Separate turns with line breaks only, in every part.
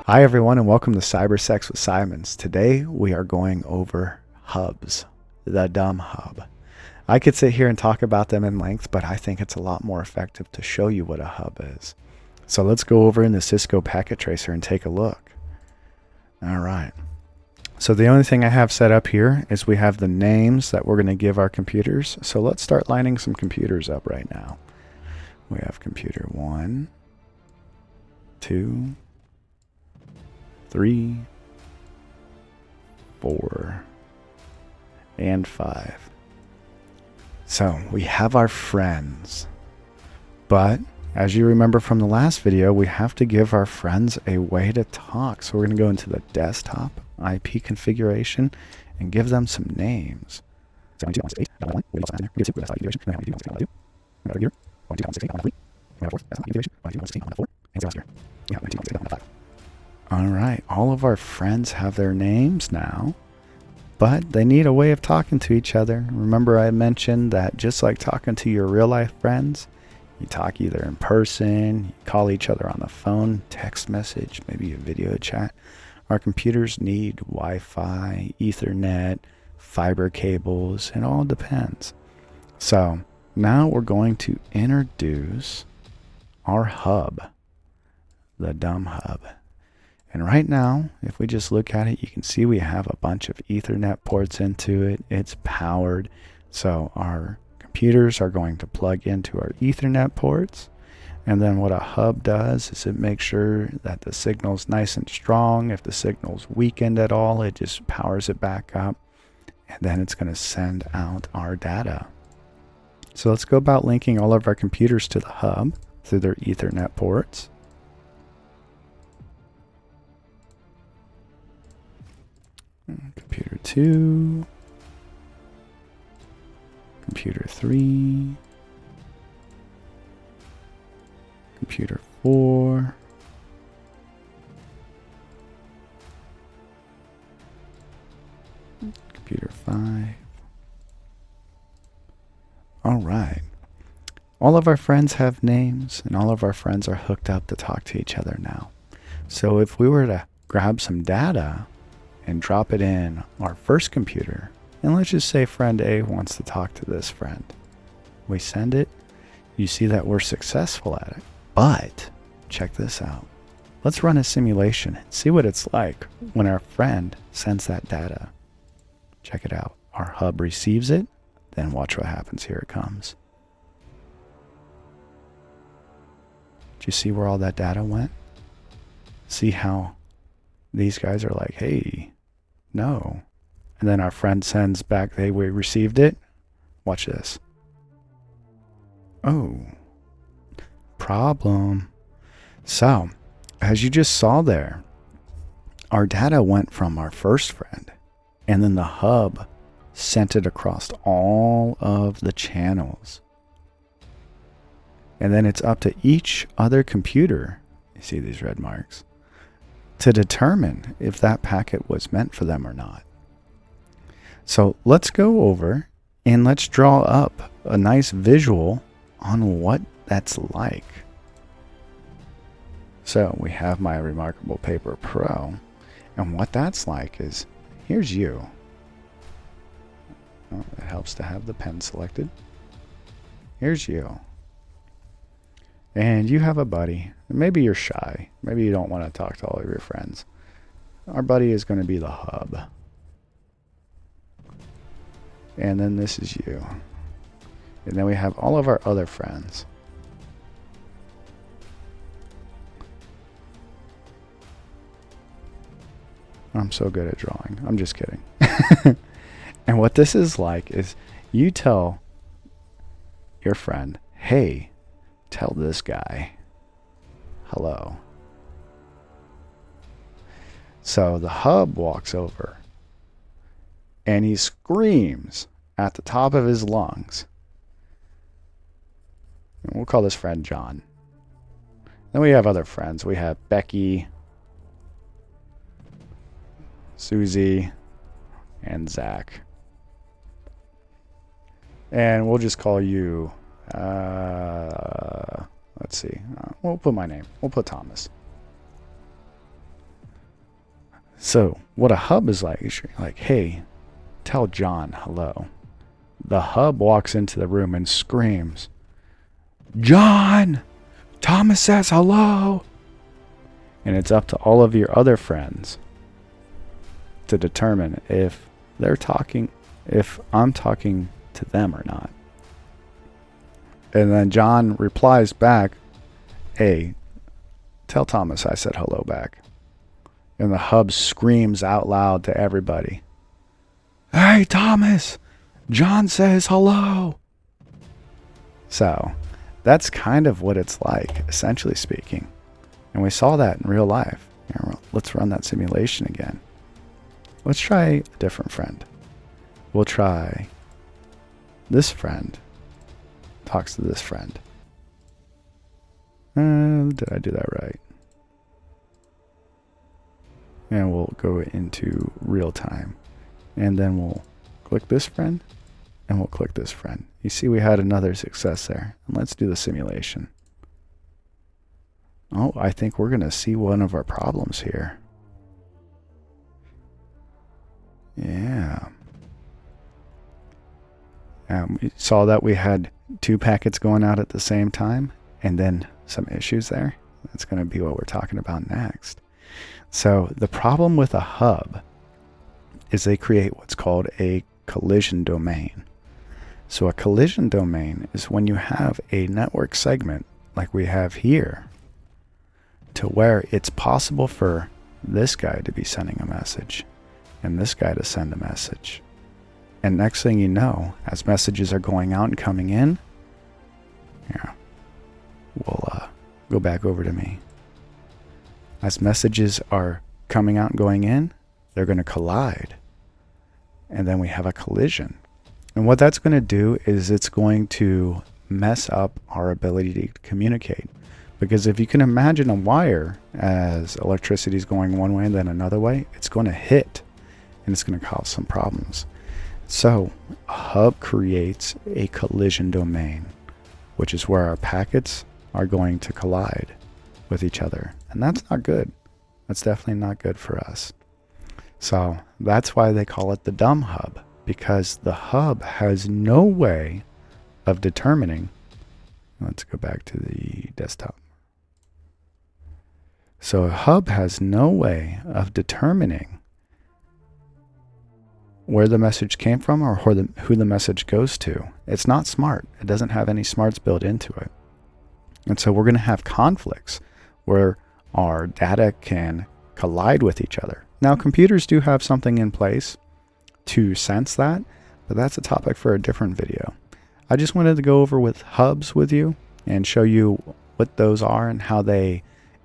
Hi everyone and welcome to Cybersex with Simons. Today we are going over hubs, the dumb hub. I could sit here and talk about them in length, but I think it's a lot more effective to show you what a hub is. So let's go over in the Cisco Packet Tracer and take a look. Alright, so the only thing I have set up here is we have the names that we're going to give our computers. So let's start lining some computers up right now. We have computer 1, 2, 3, 4, and 5. So we have our friends, but as you remember from the last video, we have to give our friends a way to talk. So we're going to go into the desktop IP configuration and give them some names. Alright, all of our friends have their names now, but they need a way of talking to each other. Remember I mentioned that just like talking to your real life friends, you talk either in person, you call each other on the phone, text message, maybe a video chat. Our computers need Wi-Fi, Ethernet, fiber cables, it all depends. So now we're going to introduce our hub, the dumb hub. And right now, if we just look at it, you can see we have a bunch of Ethernet ports into it. It's powered. So our computers are going to plug into our Ethernet ports. And then what a hub does is it makes sure that the signal's nice and strong. If the signal's weakened at all, it just powers it back up. And then it's going to send out our data. So let's go about linking all of our computers to the hub through their Ethernet ports. Computer 2, computer 3, computer 4, computer 5. All right. All of our friends have names and all of our friends are hooked up to talk to each other now. So if we were to grab some data and drop it in our first computer, and let's just say friend A wants to talk to this friend. We send it, you see that we're successful at it. But check this out. Let's run a simulation and see what it's like when our friend sends that data. Check it out. Our hub receives it, then watch what happens. Here it comes. Do you see where all that data went? See how these guys are like, hey, no. And then our friend sends back, hey, we received it. Watch this. Oh, problem. So, as you just saw there, our data went from our first friend, and then the hub sent it across all of the channels. And then it's up to each other computer, you see these red marks, to determine if that packet was meant for them or not. So let's go over and let's draw up a nice visual on what that's like. So we have my Remarkable Paper Pro, and what that's like is, here's you. Oh, it helps to have the pen selected. Here's you. And you have a buddy. Maybe you're shy. Maybe you don't want to talk to all of your friends. Our buddy is going to be the hub. And then this is you. And then we have all of our other friends. I'm so good at drawing. I'm just kidding. And what this is like is you tell your friend, hey, tell this guy hello. So the hub walks over and he screams at the top of his lungs. And we'll call this friend John. Then we have other friends. We have Becky, Susie, and Zach. And we'll just call you, let's see, we'll put my name. We'll put Thomas. So what a hub is like, is you're like, hey, tell John hello. The hub walks into the room and screams, John, Thomas says hello. And it's up to all of your other friends to determine if I'm talking to them or not. And then John replies back, hey, tell Thomas I said hello back. And the hub screams out loud to everybody, hey, Thomas, John says hello. So that's kind of what it's like, essentially speaking. And we saw that in real life. Here, let's run that simulation again. Let's try a different friend. We'll try this friend talks to this friend. Did I do that right? And we'll go into real time. And then we'll click this friend and we'll click this friend. You see we had another success there. And let's do the simulation. Oh, I think we're going to see one of our problems here. Yeah. We saw that we had 2 packets going out at the same time and then some issues there. That's going to be what we're talking about next. So the problem with a hub is they create what's called a collision domain. So a collision domain is when you have a network segment like we have here, to where it's possible for this guy to be sending a message and this guy to send a message. And next thing you know, as messages are going out and coming in, here, we'll go back over to me. As messages are coming out and going in, they're going to collide. And then we have a collision. And what that's going to do is it's going to mess up our ability to communicate. Because if you can imagine a wire as electricity is going one way and then another way, it's going to hit and it's going to cause some problems. So a hub creates a collision domain, which is where our packets are going to collide with each other. And that's not good. That's definitely not good for us. So that's why they call it the dumb hub, because the hub has no way of determining. Let's go back to the desktop. So a hub has no way of determining where the message came from or who the message goes to. It's not smart. It doesn't have any smarts built into it. And so we're going to have conflicts where our data can collide with each other. Now, computers do have something in place to sense that, but that's a topic for a different video. I just wanted to go over with hubs with you and show you what those are and how they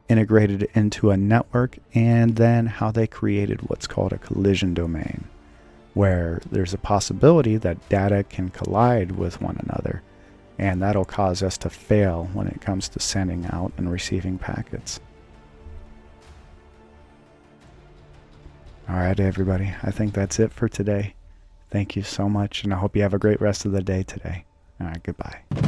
integrated into a network, and then how they created what's called a collision domain, where there's a possibility that data can collide with one another, and that'll cause us to fail when it comes to sending out and receiving packets. All right, everybody, I think that's it for today. Thank you so much, and I hope you have a great rest of the day today. All right, goodbye.